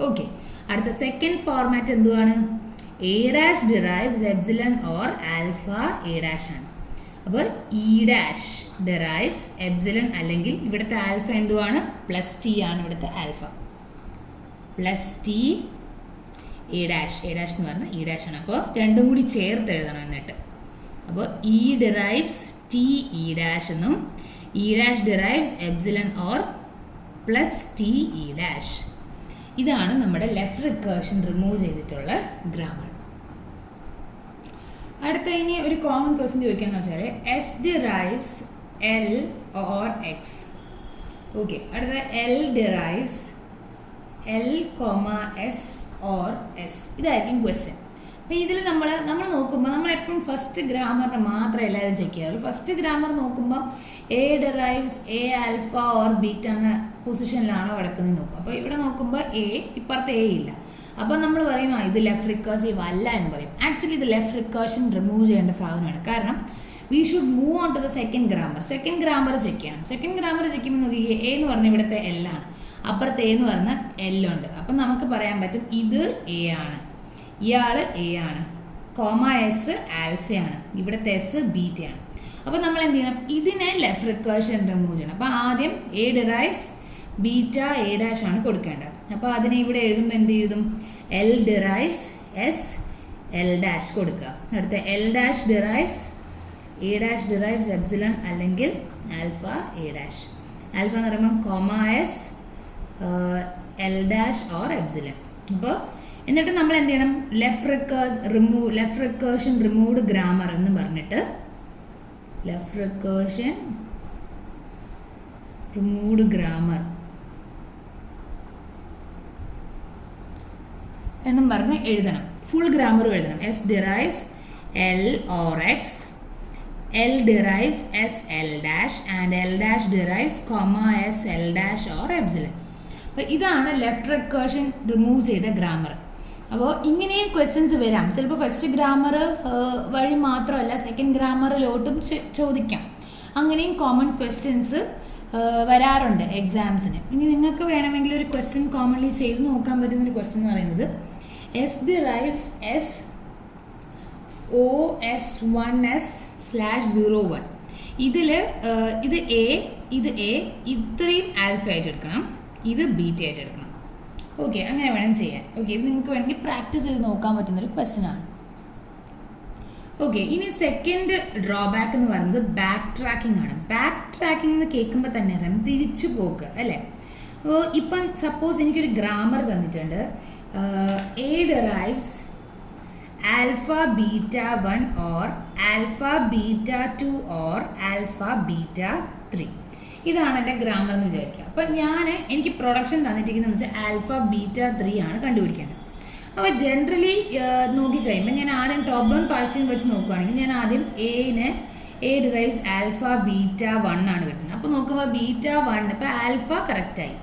ഓക്കെ, അടുത്ത സെക്കൻഡ് ഫോർമാറ്റ് എന്തുവാണ്? A dash derives epsilon or alpha A dash ആണ്. അപ്പോൾ ഇ ഡാഷ് ഡിറൈവ്സ് എപ്സിലൺ, അല്ലെങ്കിൽ ഇവിടുത്തെ ആൽഫ എന്തുവാണ്? പ്ലസ് ടി ആണ്. ഇവിടുത്തെ alpha plus T A dash, A dash എന്ന് പറഞ്ഞാൽ ഇ ഡാഷ് ആണ്. അപ്പോൾ രണ്ടും കൂടി ചേർത്ത് എഴുതണം. എന്നിട്ട് അപ്പോൾ E derives T E dash എന്നും E dash derives epsilon or plus T E dash. ഇതാണ് നമ്മുടെ ലെഫ്റ്റ് റിക്കേർഷൻ റിമൂവ് ചെയ്തിട്ടുള്ള ഗ്രാമർ. അടുത്ത ഇനി ഒരു കോമൺ ക്വസ്റ്റ്യൻ ചോദിക്കാന്ന് വെച്ചാൽ S derives L or X. Okay, അടുത്ത L derives L comma S or S. ഇതായിരിക്കും ക്വസ്റ്റ്യൻ. അപ്പോൾ ഇതിൽ നമ്മൾ നോക്കുമ്പോൾ നമ്മളെപ്പോഴും ഫസ്റ്റ് ഗ്രാമറിന് മാത്രമേ എല്ലാവരും ചെക്ക് ചെയ്യാറുള്ളൂ. ഫസ്റ്റ് ഗ്രാമർ നോക്കുമ്പോൾ A derives A alpha or beta എന്ന പൊസിഷനിലാണോ കിടക്കുന്നത് നോക്കും. അപ്പോൾ ഇവിടെ നോക്കുമ്പോൾ എ, ഇപ്പുറത്ത് എ ഇല്ല. അപ്പോൾ നമ്മൾ പറയും ഇത് ലെഫ്റ്റ് റിക്കേഴ്സീവ് അല്ല എന്ന് പറയും. ആക്ച്വലി ഇത് ലെഫ്റ്റ് റിക്കേർഷൻ റിമൂവ് ചെയ്യേണ്ട സാധനമാണ്. കാരണം we should move on to the second grammar. Second grammar check ചെയ്യണം. സെക്കൻഡ് ഗ്രാമർ ചെക്ക് ചെയ്യുമ്പോൾ നോക്കിക്കുക എ എന്ന് പറഞ്ഞാൽ ഇവിടുത്തെ എൽ ആണ്, അപ്പുറത്ത് എ എന്ന് പറഞ്ഞാൽ എൽ ഉണ്ട്. അപ്പം നമുക്ക് പറയാൻ പറ്റും ഇത് എ ആണ്, ഇയാൾ എ ആണ്, കോമ എസ് ആൽഫയാണ്, ഇവിടുത്തെ എസ് ബീറ്റയാണ്. അപ്പോൾ നമ്മൾ എന്ത് ചെയ്യണം? ഇതിനെ ലെഫ്റ്റ് റിക്കേർഷൻ റിമൂവ് ചെയ്യണം. അപ്പോൾ ആദ്യം A derives beta A dash ആണ് കൊടുക്കേണ്ടത്. അപ്പോൾ അതിനെ ഇവിടെ എഴുതുമ്പോൾ എന്ത് എഴുതും? L derives S L dash കൊടുക്കുക. അടുത്ത L dash derives A dash derives epsilon അല്ലെങ്കിൽ ആൽഫ എ ഡാഷ്. ആൽഫ എന്ന് പറയുമ്പോൾ comma S L dash or epsilon. അപ്പോൾ എന്നിട്ട് നമ്മൾ എന്ത് ചെയ്യണം? ലെഫ്റ്റ് റിക്കേർഷൻ റിമൂവ്ഡ് ഗ്രാമർ എന്ന് പറഞ്ഞിട്ട് ലെഫ്റ്റ് റിക്കേർഷൻ റിമൂവ്ഡ് ഗ്രാമർ എന്നും പറഞ്ഞ് എഴുതണം. ഫുൾ ഗ്രാമറും എഴുതണം. S derives L or X, L derives S L dash and L dash derives comma S L dash or epsilon. അപ്പോൾ ഇതാണ് ലെഫ്റ്റ് റിക്കേർഷൻ റിമൂവ് ചെയ്ത ഗ്രാമർ. അപ്പോൾ ഇങ്ങനെയും ക്വസ്റ്റ്യൻസ് വരാം. ചിലപ്പോൾ ഫസ്റ്റ് ഗ്രാമർ വഴി മാത്രമല്ല സെക്കൻഡ് ഗ്രാമറിലോട്ടും ചോദിക്കാം. അങ്ങനെയും കോമൺ ക്വസ്റ്റ്യൻസ് വരാറുണ്ട് എക്സാംസിന്. ഇനി നിങ്ങൾക്ക് വേണമെങ്കിൽ ഒരു ക്വസ്റ്റ്യൻ കോമൺലി ചെയ്ത് നോക്കാൻ പറ്റുന്ന ഒരു ക്വസ്റ്റ്യൻ എന്ന് പറയുന്നത് S derives S O S 1s/01. ഇതിൽ ഇത് എ, ഇത്രയും ആൽഫ ആയിട്ട് എടുക്കണം, ഇത് ബീറ്റ ആയിട്ട് എടുക്കണം. ഓക്കെ, അങ്ങനെ വേണം ചെയ്യാൻ. ഓക്കെ, ഇത് നിങ്ങൾക്ക് വേണമെങ്കിൽ പ്രാക്ടീസ് ചെയ്ത് നോക്കാൻ പറ്റുന്നൊരു ക്വസ്റ്റ്യൻ ആണ്. ഓക്കെ, ഇനി സെക്കൻഡ് ഡ്രോബാക്ക് എന്ന് പറയുന്നത് ബാക്ക് ട്രാക്കിംഗ് ആണ്. ബാക്ക് ട്രാക്കിംഗ് എന്ന് കേൾക്കുമ്പോൾ തന്നെ അറിയാം തിരിച്ചു പോക്ക് അല്ലേ. അപ്പോൾ ഇപ്പം സപ്പോസ് എനിക്കൊരു ഗ്രാമർ തന്നിട്ടുണ്ട്. A derives alpha beta 1 or alpha beta 2 or alpha beta 3. ഇതാണ് എൻ്റെ ഗ്രാമർ എന്ന് വിചാരിക്കുക. അപ്പം എനിക്ക് പ്രൊഡക്ഷൻ തന്നിട്ടിരിക്കുന്നതെന്ന് വെച്ചാൽ ആൽഫ ബീറ്റ 3 ആണ് കണ്ടുപിടിക്കേണ്ടത്. അപ്പോൾ ജനറലി നോക്കിക്കഴിയുമ്പോൾ ഞാൻ ആദ്യം ടോപ്പ് ഡൗൺ പാഴ്സിങ് വെച്ച് നോക്കുകയാണെങ്കിൽ ഞാൻ ആദ്യം എ ഡിറൈവ്സ് ആൽഫ ബീറ്റ 1 ആണ് കിട്ടുന്നത്. അപ്പോൾ നോക്കുമ്പോൾ ബീറ്റ 1 ഇപ്പോൾ ആൽഫ കറക്റ്റായി.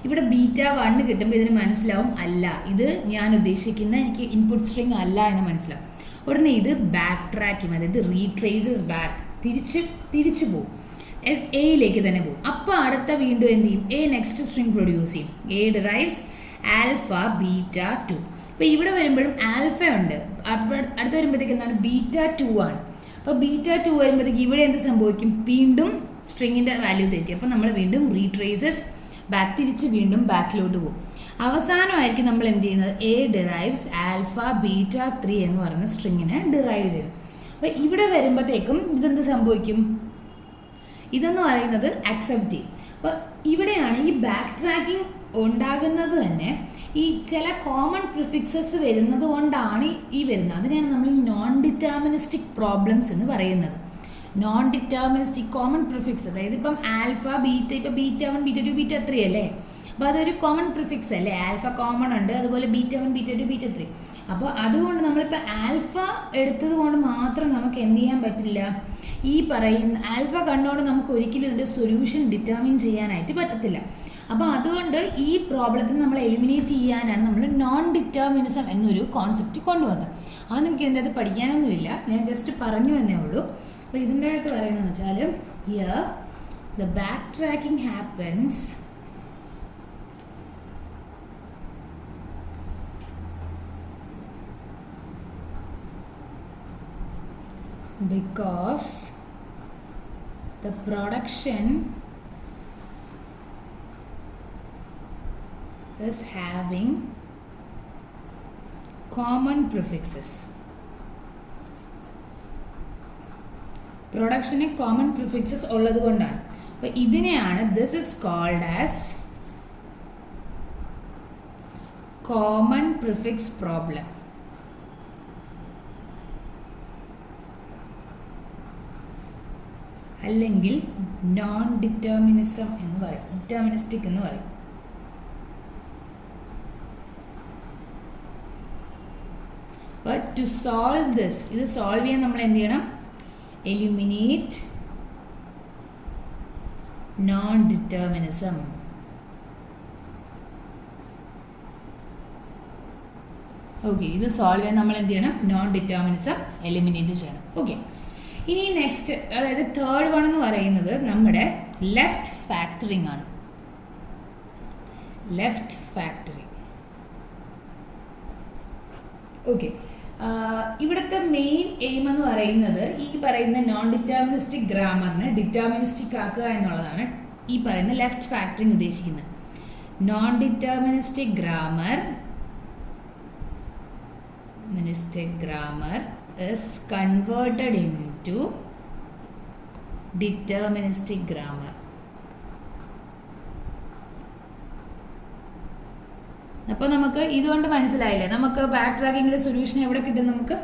ഇവിടെ ബീറ്റ 1 കിട്ടുമ്പോൾ ഇതിന് മനസ്സിലാവും അല്ല, ഇത് ഞാൻ ഉദ്ദേശിക്കുന്ന എനിക്ക് ഇൻപുട്ട് സ്ട്രിങ് അല്ല എന്ന് മനസ്സിലാവും. ഉടനെ ഇത് ബാക്ക് ട്രാക്ക് ചെയ്യും, അതായത് റീട്രേസസ് ബാക്ക്, തിരിച്ചു പോകും, എയിലേക്ക് തന്നെ പോകും. അപ്പോൾ അടുത്ത വീണ്ടും എന്ത് ചെയ്യും? എ നെക്സ്റ്റ് സ്ട്രിങ് പ്രൊഡ്യൂസ് ചെയ്യും. A derives alpha beta 2. അപ്പോൾ ഇവിടെ വരുമ്പോഴും ആൽഫ ഉണ്ട്, അടുത്ത് വരുമ്പോഴത്തേക്ക് എന്താണ്? ബീറ്റ 2 ആണ്. അപ്പോൾ ബീറ്റ 2 വരുമ്പോഴത്തേക്ക് ഇവിടെ എന്ത് സംഭവിക്കും? വീണ്ടും സ്ട്രിങ്ങിൻ്റെ വാല്യൂ തെറ്റി. അപ്പോൾ നമ്മൾ വീണ്ടും റീട്രേസസ് ബാക്ക്, തിരിച്ച് വീണ്ടും ബാക്കിലോട്ട് പോകും. അവസാനമായിരിക്കും നമ്മൾ എന്ത് ചെയ്യുന്നത്? എ ഡിറൈവ്സ് ആൽഫ ബീറ്റ 3 എന്ന് പറയുന്ന സ്ട്രിങ്ങിനെ ഡിറൈവ് ചെയ്യും. അപ്പോൾ ഇവിടെ വരുമ്പോഴത്തേക്കും ഇതെന്ത് സംഭവിക്കും? ഇതെന്ന് പറയുന്നത് അക്സെപ്റ്റ് ചെയ്യും. അപ്പോൾ ഇവിടെയാണ് ഈ ബാക്ക് ട്രാക്കിംഗ് ഉണ്ടാകുന്നത് തന്നെ ഈ ചില കോമൺ പ്രിഫിക്സസ് വരുന്നത് കൊണ്ടാണ് ഈ വരുന്നത്. അതിനെയാണ് നമ്മൾ നോൺ ഡിറ്റർമിനിസ്റ്റിക് പ്രോബ്ലംസ് എന്ന് പറയുന്നത്. നോൺ ഡിറ്റർമിനിസ്റ്റിക് കോമൺ പ്രിഫിക്സ്, അതായത് ഇപ്പം ആൽഫ ബീറ്റ, ഇപ്പം ബീറ്റ1 ബീറ്റ2 ബീറ്റ3 അല്ലേ, അപ്പോൾ അതൊരു കോമൺ പ്രിഫിക്സ് അല്ലേ. ആൽഫ കോമൺ ഉണ്ട്, അതുപോലെ ബീറ്റ1 ബീറ്റ2 ബീറ്റ3. അപ്പോൾ അതുകൊണ്ട് നമ്മളിപ്പോൾ ആൽഫ എടുത്തത് കൊണ്ട് മാത്രം നമുക്ക് എന്ത് ചെയ്യാൻ പറ്റില്ല, ഈ പറയുന്ന ആൽഫ കണ്ടുകൊണ്ട് നമുക്ക് ഒരിക്കലും ഇതിൻ്റെ സൊല്യൂഷൻ ഡിറ്റർമിൻ ചെയ്യാനായിട്ട് പറ്റത്തില്ല. അപ്പോൾ അതുകൊണ്ട് ഈ പ്രോബ്ലത്തിന് നമ്മൾ എലിമിനേറ്റ് ചെയ്യാനാണ് നമ്മൾ നോൺ ഡിറ്റർമിനിസം എന്നൊരു കോൺസെപ്റ്റ് കൊണ്ടുവന്നത്. അത് നമുക്ക് ഇതിൻ്റെ അകത്ത് പഠിക്കാനൊന്നുമില്ല, ഞാൻ ജസ്റ്റ് പറഞ്ഞു എന്നേ ഉള്ളൂ. അപ്പോൾ ഇതിൻ്റെ അകത്ത് പറയുന്നതെന്ന് വെച്ചാൽ here the backtracking happens because the production is having common prefixes. പ്രൊഡക്ഷന് കോമൺ പ്രിഫിക്സസ് ഉള്ളത് കൊണ്ടാണ്. അപ്പോൾ ഇതിനെയാണ് this is called as common prefix problem. അല്ലെങ്കിൽ നോൺ ഡിറ്റർമിനിസം എന്ന് പറയും, ഡിറ്റർമിനിസ്റ്റിക് എന്ന് പറയും. But to solve this, ഇത് സോൾവ് ചെയ്യാൻ നമ്മൾ എന്ത് ചെയ്യണം, എലിമിനേറ്റ് നോൺ ഡിറ്റർമിനിസം. ഓക്കെ, ഇത് സോൾവ് ചെയ്യാൻ നമ്മൾ എന്ത് ചെയ്യണം, നോൺ ഡിറ്റർമിനിസം എലിമിനേറ്റ് ചെയ്യണം. ഓക്കെ, ഇനി നെക്സ്റ്റ്, അതായത് തേർഡ് വൺ എന്ന് പറയുന്നത് നമ്മുടെ ലെഫ്റ്റ് ഫാക്ടറിങ് ആണ്. Left factoring. ഓക്കെ, ഇവിടുത്തെ മെയിൻ എയിം എന്ന് പറയുന്നത് ഈ പറയുന്ന നോൺ ഡിറ്റർമിനിസ്റ്റിക് ഗ്രാമറിനെ ഡിറ്റർമിനിസ്റ്റിക് ആക്കുക എന്നുള്ളതാണ് ഈ പറയുന്ന ലെഫ്റ്റ് ഫാക്ടറിങ് ഉദ്ദേശിക്കുന്നത്. Non deterministic grammar is converted into deterministic grammar. അപ്പോൾ നമുക്ക് ഇതുകൊണ്ട് മനസ്സിലായില്ലേ, നമുക്ക് ബാക്ക് ട്രാക്കിങ്ങിൻ്റെ സൊല്യൂഷൻ എവിടെ കിട്ടും, നമുക്ക്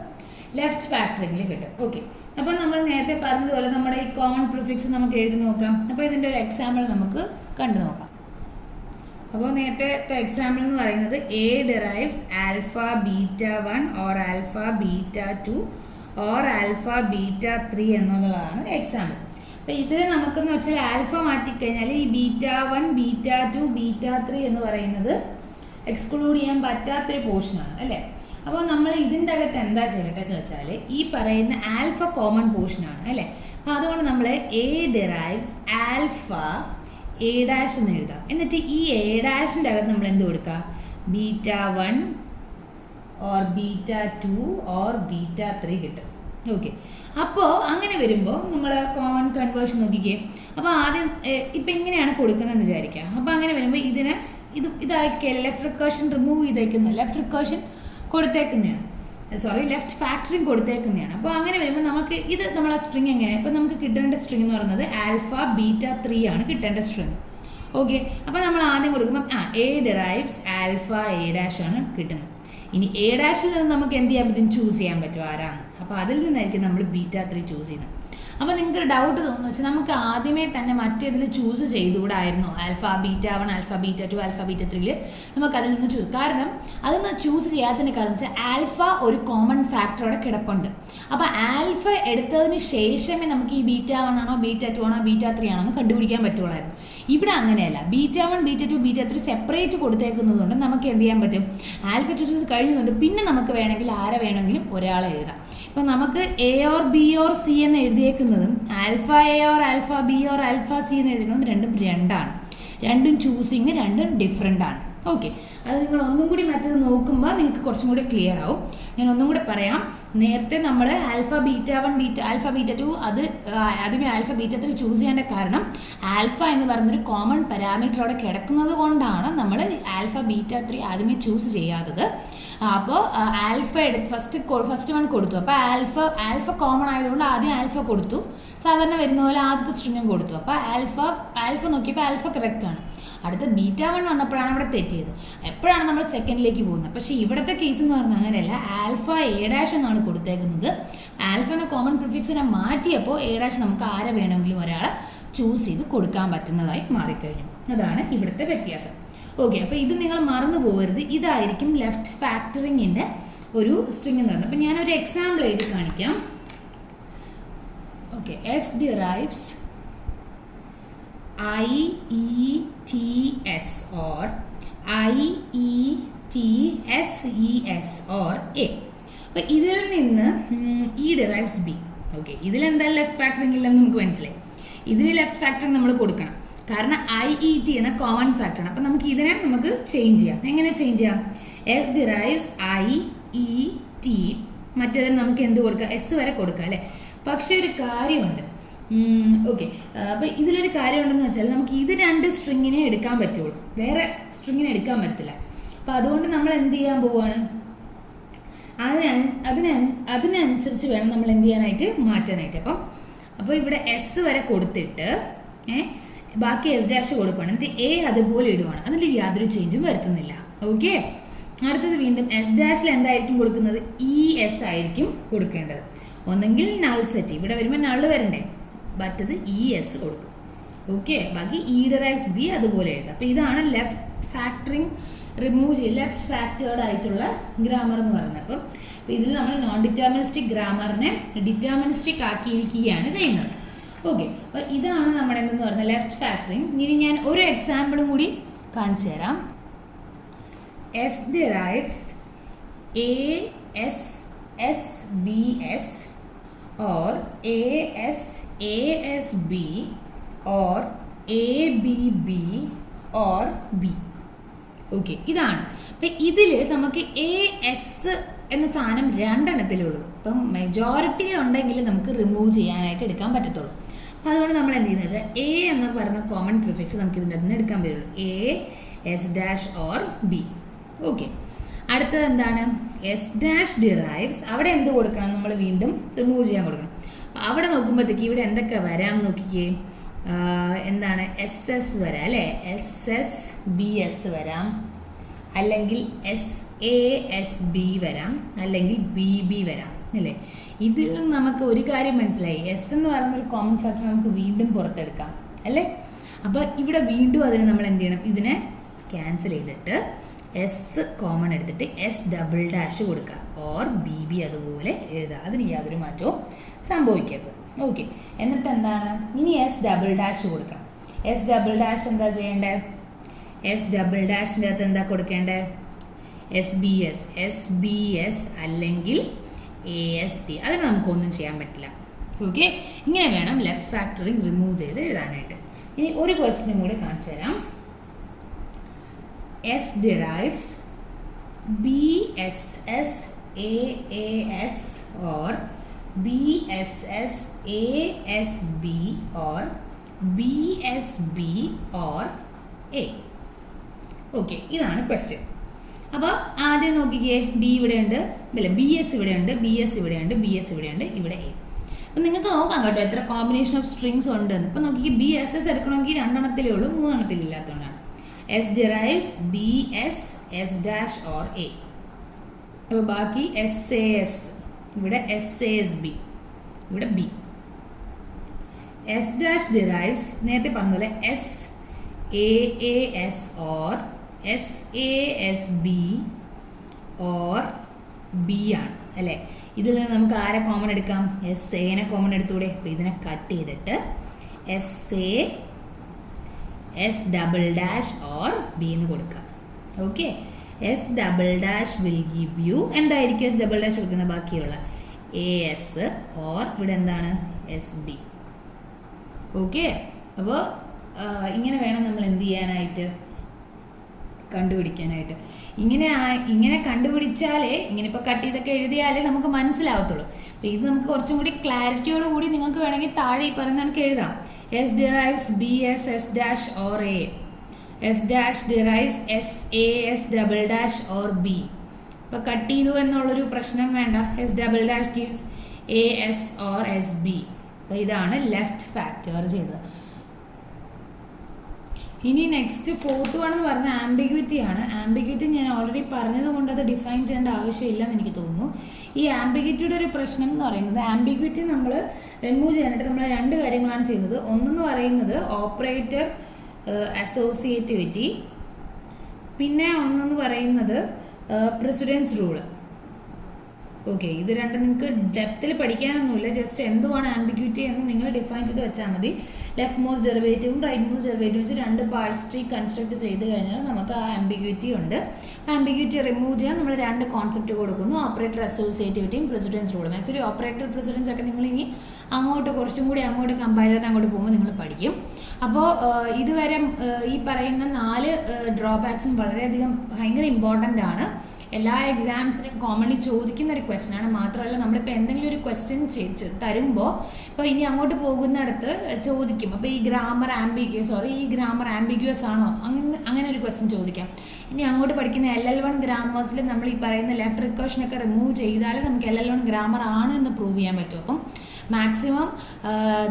ലെഫ്റ്റ് ഫാക്ടറിങ്ങിൽ കിട്ടും. ഓക്കെ, അപ്പോൾ നമ്മൾ നേരത്തെ പറഞ്ഞതുപോലെ നമ്മുടെ ഈ കോമൺ പ്രിഫിക്സ് നമുക്ക് എഴുതി നോക്കാം. അപ്പോൾ ഇതിൻ്റെ ഒരു എക്സാമ്പിൾ നമുക്ക് കണ്ടു നോക്കാം. അപ്പോൾ നേരത്തെ എക്സാമ്പിൾ എന്ന് പറയുന്നത് A derives alpha beta 1 or alpha beta 2 or alpha beta 3 എന്നുള്ളതാണ് എക്സാമ്പിൾ. അപ്പോൾ ഇത് നമുക്കെന്ന് വെച്ചാൽ ആൽഫ മാറ്റിക്കഴിഞ്ഞാൽ ഈ ബീറ്റ 1 ബീറ്റ 2 ബീറ്റ 3 എന്ന് പറയുന്നത് എക്സ്ക്ലൂഡ് ചെയ്യാൻ പറ്റാത്തൊരു പോർഷനാണ് അല്ലേ. അപ്പോൾ നമ്മൾ ഇതിൻ്റെ അകത്ത് എന്താ ചെയ്യേണ്ടതെന്ന് വെച്ചാൽ ഈ പറയുന്ന ആൽഫ കോമൺ പോർഷനാണ് അല്ലേ. അപ്പോൾ അതുകൊണ്ട് നമ്മൾ A derives alpha A dash എന്ന് എഴുതാം. എന്നിട്ട് ഈ എ ഡാഷിൻ്റെ അകത്ത് നമ്മൾ എന്ത് കൊടുക്കുക, beta 1 or beta 2 or beta 3 കിട്ടും. ഓക്കെ, അപ്പോൾ അങ്ങനെ വരുമ്പോൾ നമ്മൾ കോമൺ കൺവേർഷൻ നോക്കിക്കേ. അപ്പോൾ ആദ്യം ഇപ്പം ഇങ്ങനെയാണ് കൊടുക്കുന്നതെന്ന് വിചാരിക്കുക. അപ്പോൾ അങ്ങനെ വരുമ്പോൾ ഇതാക്കിയാൽ ലെഫ്റ്റ് റിക്കേഷൻ റിമൂവ് ചെയ്തേക്കുന്ന, ലെഫ്റ്റ് റിക്കേഷൻ കൊടുത്തേക്കുന്നതാണ്, ലെഫ്റ്റ് ഫാക്ടറിങ് കൊടുത്തേക്കുന്നതാണ്. അപ്പോൾ അങ്ങനെ വരുമ്പോൾ നമുക്ക് ഇത് നമ്മളെ സ്ട്രിങ് എങ്ങനെയാണ്, ഇപ്പോൾ നമുക്ക് കിട്ടേണ്ട സ്ട്രിങ് എന്ന് പറയുന്നത് ആൽഫ ബീറ്റ 3 ആണ് കിട്ടേണ്ട സ്ട്രിങ്. ഓക്കെ, അപ്പോൾ നമ്മൾ ആദ്യം കൊടുക്കുമ്പോൾ A derives alpha A dash ആണ് കിട്ടുന്നത്. ഇനി എ ഡാഷിൽ നിന്ന് നമുക്ക് എന്ത് ചെയ്യാൻ പറ്റും, ചൂസ് ചെയ്യാൻ പറ്റും ആരാണ്. അപ്പോൾ അതിൽ നിന്നായിരിക്കും നമ്മൾ ബീറ്റ 3 ചൂസ് ചെയ്യുന്നത്. അപ്പോൾ നിങ്ങൾക്കൊരു ഡൗട്ട് തോന്നുന്നു വെച്ചാൽ നമുക്ക് ആദ്യമേ തന്നെ മറ്റേതിൽ ചൂസ് ചെയ്തുകൂടായിരുന്നു, alpha beta 1 alpha beta 2 alpha beta 3 നമുക്ക് അതിൽ നിന്ന് ചൂസ്. കാരണം അതൊന്ന് ചൂസ് ചെയ്യാത്തതിന് കാരണം വെച്ചാൽ ആൽഫ ഒരു കോമൺ ഫാക്ടറോടെ കിടപ്പുണ്ട്. അപ്പോൾ ആൽഫ എടുത്തതിന് ശേഷമേ നമുക്ക് ഈ ബീറ്റ 1 ആണോ ബീറ്റ 2 ആണോ ബീറ്റ 3 ആണോ എന്ന് കണ്ടുപിടിക്കാൻ പറ്റുള്ളായിരുന്നു. ഇവിടെ അങ്ങനെയല്ല, ബീറ്റ 1 ബീറ്റ 2 ബീറ്റ 3 സെപ്പറേറ്റ് കൊടുത്തേക്കുന്നത് കൊണ്ട് നമുക്ക് എന്ത് ചെയ്യാൻ പറ്റും, ആൽഫ ചൂസ് കഴിഞ്ഞതുകൊണ്ട് പിന്നെ നമുക്ക് വേണമെങ്കിൽ ആരെ വേണമെങ്കിലും ഒരാളെ എഴുതാം. ഇപ്പം നമുക്ക് A or B or C എന്ന് എഴുതിയേക്കുന്നതും alpha A or alpha B or alpha C എന്ന് എഴുതുന്നതും രണ്ടാണ്. രണ്ടും ചൂസിങ് രണ്ടും ഡിഫറെൻ്റ് ആണ്. ഓക്കെ, അത് നിങ്ങൾ ഒന്നും കൂടി മറ്റത് നോക്കുമ്പോൾ നിങ്ങൾക്ക് കുറച്ചും കൂടി ക്ലിയർ ആവും. ഞാൻ ഒന്നും കൂടി പറയാം. നേരത്തെ നമ്മൾ ആൽഫ ബീറ്റ 1 ആൽഫ ബീറ്റ 2 ആദ്യമേ ആൽഫ ബീറ്റ 3 ചൂസ് ചെയ്യേണ്ട കാരണം ആൽഫ എന്ന് പറയുന്നൊരു കോമൺ പാരാമീറ്റർ അവിടെ കിടക്കുന്നത് കൊണ്ടാണ് നമ്മൾ ആൽഫ ബീറ്റ 3 ആദ്യമേ ചൂസ് ചെയ്യാത്തത്. അപ്പോൾ ആൽഫ ഫസ്റ്റ് വൺ കൊടുത്തു. അപ്പോൾ ആൽഫ കോമൺ ആയതുകൊണ്ട് ആദ്യം ആൽഫ കൊടുത്തു, സാധാരണ വരുന്ന പോലെ ആദ്യത്തെ സ്ട്രിങ്ങും കൊടുത്തു. അപ്പോൾ ആൽഫ നോക്കിയപ്പോൾ ആൽഫ കറക്റ്റ് ആണ്. അടുത്ത β1 വന്നപ്പോഴാണ് അവിടെ തെറ്റിയത്. എപ്പോഴാണ് നമ്മൾ സെക്കൻഡിലേക്ക് പോകുന്നത്. പക്ഷേ ഇവിടുത്തെ കേസ് എന്ന് പറഞ്ഞാൽ അങ്ങനെയല്ല. ആൽഫ എ ഡാഷ് എന്നാണ് കൊടുത്തേക്കുന്നത്. ആൽഫ എന്ന കോമൺ പ്രിഫിക്സിനെ മാറ്റിയപ്പോൾ എ ഡാഷ് നമുക്ക് ആരെ വേണമെങ്കിലും ഒരാളെ ചൂസ് ചെയ്ത് കൊടുക്കാൻ പറ്റുന്നതായി മാറിക്കഴിഞ്ഞു. അതാണ് ഇവിടുത്തെ വ്യത്യാസം. ഓക്കെ, അപ്പോൾ ഇത് നിങ്ങൾ മറന്നു പോകരുത്. ഇതായിരിക്കും ലെഫ്റ്റ് ഫാക്ടറിങ്ങിൻ്റെ ഒരു സ്ട്രിങ് എന്ന് പറയുന്നത്. അപ്പോൾ ഞാനൊരു എക്സാമ്പിൾ എഴുതി കാണിക്കാം. Okay, S derives IETS or IETSES or A. അപ്പോൾ ഇതിൽ നിന്ന് E ഡിറൈവ്സ് B. ഓക്കെ, ഇതിലെന്തായാലും ലെഫ്റ്റ് ഫാക്ടറിങ് ഇല്ലെന്ന് നമുക്ക് മനസ്സിലായി. ഇതിൽ ലെഫ്റ്റ് ഫാക്ടറിങ് നമ്മൾ കൊടുക്കണം. കാരണം IET എന്ന കോമൺ ഫാക്ടറാണ്. അപ്പം നമുക്ക് ഇതിനെ നമുക്ക് ചേഞ്ച് ചെയ്യാം. എങ്ങനെ ചേഞ്ച് ചെയ്യാം? എസ് ഡിറൈവ്സ് IET, മറ്റേത് നമുക്ക് എന്ത് കൊടുക്കാം? എസ് വരെ കൊടുക്കാം അല്ലേ. പക്ഷേ ഒരു കാര്യമുണ്ട്. ഓക്കെ, അപ്പോൾ ഇതിലൊരു കാര്യമുണ്ടെന്ന് വെച്ചാൽ നമുക്ക് ഇത് രണ്ട് സ്ട്രിങ്ങിനെ എടുക്കാൻ പറ്റുള്ളൂ, വേറെ സ്ട്രിങ്ങിനെ എടുക്കാൻ പറ്റത്തില്ല. അപ്പോൾ അതുകൊണ്ട് നമ്മൾ എന്ത് ചെയ്യാൻ പോവുകയാണ്? അതിനനുസരിച്ച് വേണം നമ്മൾ എന്ത് ചെയ്യാനായിട്ട്, മാറ്റാനായിട്ട്. അപ്പോൾ ഇവിടെ എസ് വരെ കൊടുത്തിട്ട് ബാക്കി എസ് ഡാഷ് കൊടുക്കുകയാണ്. എന്നിട്ട് എ അതുപോലെ ഇടുവാണ്. അതിൽ യാതൊരു ചേഞ്ചും വരുത്തുന്നില്ല. ഓക്കെ, അടുത്തത് വീണ്ടും എസ് ഡാഷിൽ എന്തായിരിക്കും കൊടുക്കുന്നത്? ES ആയിരിക്കും കൊടുക്കേണ്ടത്. ഒന്നെങ്കിൽ നൾ സെറ്റ്, ഇവിടെ വരുമ്പോൾ നള്ള് വരണ്ടേ, മറ്റത് ES കൊടുക്കും. ഓക്കെ, ബാക്കി E ഡിറൈവ്സ് B അതുപോലെ എഴുതാം. അപ്പോൾ ഇതാണ് ലെഫ്റ്റ് ഫാക്ടറിങ് റിമൂവ് ചെയ്ത് ലെഫ്റ്റ് ഫാക്ടേർഡ് ആയിട്ടുള്ള ഗ്രാമർ എന്ന് പറയുന്നത്. അപ്പോൾ ഇതിൽ നമ്മൾ നോൺ ഡിറ്റർമിനിസ്റ്റിക് ഗ്രാമറിനെ ഡിറ്റർമിനിസ്റ്റിക് ആക്കിയിരിക്കുകയാണ് ചെയ്യുന്നത്. ഓക്കെ, അപ്പോൾ ഇതാണ് നമ്മുടെ എന്തെന്ന് പറയുന്നത് ലെഫ്റ്റ് ഫാക്ടറിങ്. ഇനി ഞാൻ ഒരു എക്സാമ്പിളും കൂടി കാണിച്ചു തരാം. S derives ASSBS or ASASB or ABB or B. Okay, ഇതാണ്. അപ്പം ഇതിൽ നമുക്ക് AS എന്ന സാധനം രണ്ടെണ്ണത്തിലുള്ളൂ. ഇപ്പം മെജോറിറ്റി ഉണ്ടെങ്കിൽ നമുക്ക് റിമൂവ് ചെയ്യാനായിട്ട് എടുക്കാൻ പറ്റത്തുള്ളൂ. അപ്പോൾ അതുകൊണ്ട് നമ്മൾ എന്ത് ചെയ്യുന്നത് വെച്ചാൽ A എന്ന് പറയുന്ന കോമൺ പ്രിഫിക്സ് നമുക്ക് ഇതിൻ്റെ നിന്ന് എടുക്കാൻ പറ്റുള്ളൂ. AS dash or B. Okay, അടുത്തത് എന്താണ്? S dash derives. അവിടെ എന്ത് കൊടുക്കണം? നമ്മൾ വീണ്ടും റിമൂവ് ചെയ്യാൻ കൊടുക്കണം. അപ്പോൾ അവിടെ നോക്കുമ്പോഴത്തേക്ക് ഇവിടെ എന്തൊക്കെ വരാം നോക്കിക്കേ. എന്താണ്? SS വരാം അല്ലേ, SSBS വരാം, അല്ലെങ്കിൽ SASB വരാം, അല്ലെങ്കിൽ BB വരാം അല്ലേ. ഇതിൽ നിന്ന് നമുക്ക് ഒരു കാര്യം മനസ്സിലായി, എസ് എന്ന് പറയുന്ന ഒരു കോമൺ ഫാക്ടർ നമുക്ക് വീണ്ടും പുറത്തെടുക്കാം അല്ലേ. അപ്പോൾ ഇവിടെ വീണ്ടും അതിന് നമ്മൾ എന്ത് ചെയ്യണം? ഇതിനെ ക്യാൻസൽ ചെയ്തിട്ട് എസ് കോമൺ എടുത്തിട്ട് S ഡബിൾ ഡാഷ് കൊടുക്കുക, ഓർ BB അതുപോലെ എഴുതുക. അതിന് യാതൊരു മാറ്റവും സംഭവിക്കരുത്. ഓക്കെ, എന്നിട്ട് എന്താണ്? ഇനി S ഡബിൾ ഡാഷ് കൊടുക്കണം. S ഡബിൾ ഡാഷ് എന്താ ചെയ്യേണ്ടത്? S ഡബിൾ ഡാഷിൻ്റെ അകത്ത് എന്താ കൊടുക്കേണ്ടത്? SBS അല്ലെങ്കിൽ ASB. അതിന് നമുക്കൊന്നും ചെയ്യാൻ പറ്റില്ല. ഓക്കെ, ഇങ്ങനെ വേണം ലെഫ്റ്റ് ഫാക്ടറിങ് റിമൂവ് ചെയ്ത് എഴുതാനായിട്ട്. ഇനി ഒരു ക്വസ്റ്റ്യനും കൂടി കാണിച്ചു തരാം. S derives BSSAAS or BSSASB or BSB or A. Okay, ഇതാണ് ക്വസ്റ്റ്യൻ. അപ്പോൾ ആദ്യം നോക്കിക്കേ, ബി ഇവിടെ ഉണ്ട് അല്ലേ, BS ഇവിടെ ഉണ്ട്, BS ഇവിടെ ഉണ്ട്, BS ഇവിടെ ഉണ്ട്, ഇവിടെ A. അപ്പം നിങ്ങൾക്ക് നോക്കാം കേട്ടോ എത്ര കോമ്പിനേഷൻ ഓഫ് സ്ട്രിങ്സ് ഉണ്ടെന്ന്. ഇപ്പം നോക്കിക്കേ, BSS എടുക്കണമെങ്കിൽ രണ്ടെണ്ണത്തിലേ ഉള്ളൂ, മൂന്നെണ്ണത്തിലില്ലാത്തതുകൊണ്ടാണ്. S derives BS S dash or A. അപ്പോൾ ബാക്കി SAS, ഇവിടെ SASB, ഇവിടെ B. S dash derives നേരത്തെ പറഞ്ഞ പോലെ SAAS or SASB or B ആണ് അല്ലേ. ഇതിൽ നിന്ന് നമുക്ക് ആരെ കോമൺ എടുക്കാം? SAനെ കോമൺ എടുത്തൂടെ. അപ്പോൾ ഇതിനെ കട്ട് ചെയ്തിട്ട് SA S double dash or B എന്ന് കൊടുക്കുക. Okay, S double dash will give you എന്തായിരിക്കും? S ഡബിൾ ഡാഷ് കൊടുക്കുന്ന ബാക്കിയുള്ള AS ഓർ ഇവിടെ എന്താണ്? SB. ഓക്കെ, അപ്പോൾ ഇങ്ങനെ വേണം നമ്മൾ എന്ത് ചെയ്യാനായിട്ട്, കണ്ടുപിടിക്കാനായിട്ട്. ഇങ്ങനെ കണ്ടുപിടിച്ചാലേ, ഇങ്ങനെ ഇപ്പോൾ കട്ട് ചെയ്തൊക്കെ എഴുതിയാലേ നമുക്ക് മനസ്സിലാവത്തുള്ളൂ. അപ്പോൾ ഇത് നമുക്ക് കുറച്ചും കൂടി ക്ലാരിറ്റിയോട് കൂടി നിങ്ങൾക്ക് വേണമെങ്കിൽ താഴെ ഈ പറയുന്ന നമുക്ക് എഴുതാം. S derives BS S dash or A. S dash derives SAS double dash or B. ഇപ്പോൾ കട്ട് ചെയ്തു എന്നുള്ളൊരു പ്രശ്നം വേണ്ട. S double dash gives AS or SB. അപ്പോൾ ഇതാണ് ലെഫ്റ്റ് ഫാക്ടർ ചെയ്തത്. ഇനി നെക്സ്റ്റ് ഫോർത്ത് വൺ എന്ന് പറഞ്ഞാൽ ആംബിഗ്വിറ്റി ആണ്. ആംബിഗ്വിറ്റി ഞാൻ ഓൾറെഡി പറഞ്ഞത് കൊണ്ട് അത് ഡിഫൈൻ ചെയ്യേണ്ട ആവശ്യമില്ലെന്ന് എനിക്ക് തോന്നുന്നു. ഈ ആംബിഗ്വിറ്റിയുടെ ഒരു പ്രശ്നം എന്ന് പറയുന്നത്, ആംബിഗ്വിറ്റി നമ്മൾ റിമൂവ് ചെയ്യാനായിട്ട് നമ്മൾ രണ്ട് കാര്യങ്ങളാണ് ചെയ്യുന്നത്. ഒന്നെന്ന് പറയുന്നത് ഓപ്പറേറ്റർ അസോസിയേറ്റിവിറ്റി, പിന്നെ ഒന്നെന്ന് പറയുന്നത് പ്രസിഡൻസ് റൂള്. ഓക്കെ, ഇത് രണ്ടും നിങ്ങൾക്ക് ഡെപ്തിൽ പഠിക്കാനൊന്നുമില്ല, ജസ്റ്റ് എന്തുവാണ് ആംബിഗ്വിറ്റി എന്ന് നിങ്ങൾ ഡിഫൈൻ ചെയ്ത് വെച്ചാൽ മതി. ലെഫ്റ്റ് മോസ്റ്റ് ഡെറിവേറ്റീവും റൈറ്റ് മോസ്റ്റ് ഡെറിവേറ്റീവും വെച്ച് രണ്ട് പാർട്സ് ട്രീ കൺസ്ട്രക്ട് ചെയ്ത് കഴിഞ്ഞാൽ നമുക്ക് ആ ആംബിഗ്വിറ്റി ഉണ്ട്. ആംബിഗ്വിറ്റി റിമൂവ് ചെയ്യാൻ നമ്മൾ രണ്ട് കോൺസെപ്റ്റ് കൊടുക്കുന്നു, ഓപ്പറേറ്റർ അസോസിയേറ്റിവിറ്റിയും പ്രസിഡൻസ് റൂളും. ആക്ച്വലി ഓപ്പറേറ്റർ പ്രസിഡൻസ് ഒക്കെ നിങ്ങൾ ഇനി അങ്ങോട്ട് കുറച്ചും കൂടി അങ്ങോട്ട് കമ്പൈലറിന് അങ്ങോട്ട് പോകുമ്പോൾ നിങ്ങൾ പഠിക്കും. അപ്പോൾ ഇതുവരെ ഈ പറയുന്ന 4 ഡ്രോബാക്സും വളരെയധികം ഭയങ്കര ഇമ്പോർട്ടൻ്റ് ആണ്. എല്ലാ എക്സാംസിനും കോമൺലി ചോദിക്കുന്ന ഒരു ക്വസ്റ്റ്യൻ ആണ്. മാത്രമല്ല നമ്മളിപ്പോൾ എന്തെങ്കിലും ഒരു ക്വസ്റ്റ്യൻ തരുമ്പോൾ ഇപ്പോൾ ഇനി അങ്ങോട്ട് പോകുന്നിടത്ത് ചോദിക്കും, അപ്പോൾ ഈ ഗ്രാമർ ആംബിഗ്യൂസ് ആണോ, അങ്ങനെ ഒരു ക്വസ്റ്റ്യൻ ചോദിക്കാം. ഇനി അങ്ങോട്ട് പഠിക്കുന്ന LL1 ഗ്രാമേഴ്സിൽ നമ്മൾ ഈ പറയുന്ന ലെഫ്റ്റ് റിക്കർഷനൊക്കെ റിമൂവ് ചെയ്താൽ നമുക്ക് LL1 ഗ്രാമർ ആണ് എന്ന് പ്രൂവ് ചെയ്യാൻ പറ്റും. അപ്പം മാക്സിമം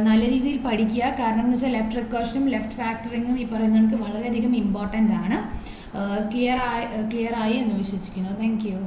നല്ല രീതിയിൽ പഠിക്കുക. കാരണം എന്ന് വെച്ചാൽ ലെഫ്റ്റ് റിക്കർഷനും ലെഫ്റ്റ് ഫാക്ടറിങ്ങും ഈ പറയുന്നവർക്ക് വളരെയധികം ഇമ്പോർട്ടൻ്റ് ആണ്. ക്ലിയർ ആയി എന്ന് വിശ്വസിക്കുന്നു. Thank you.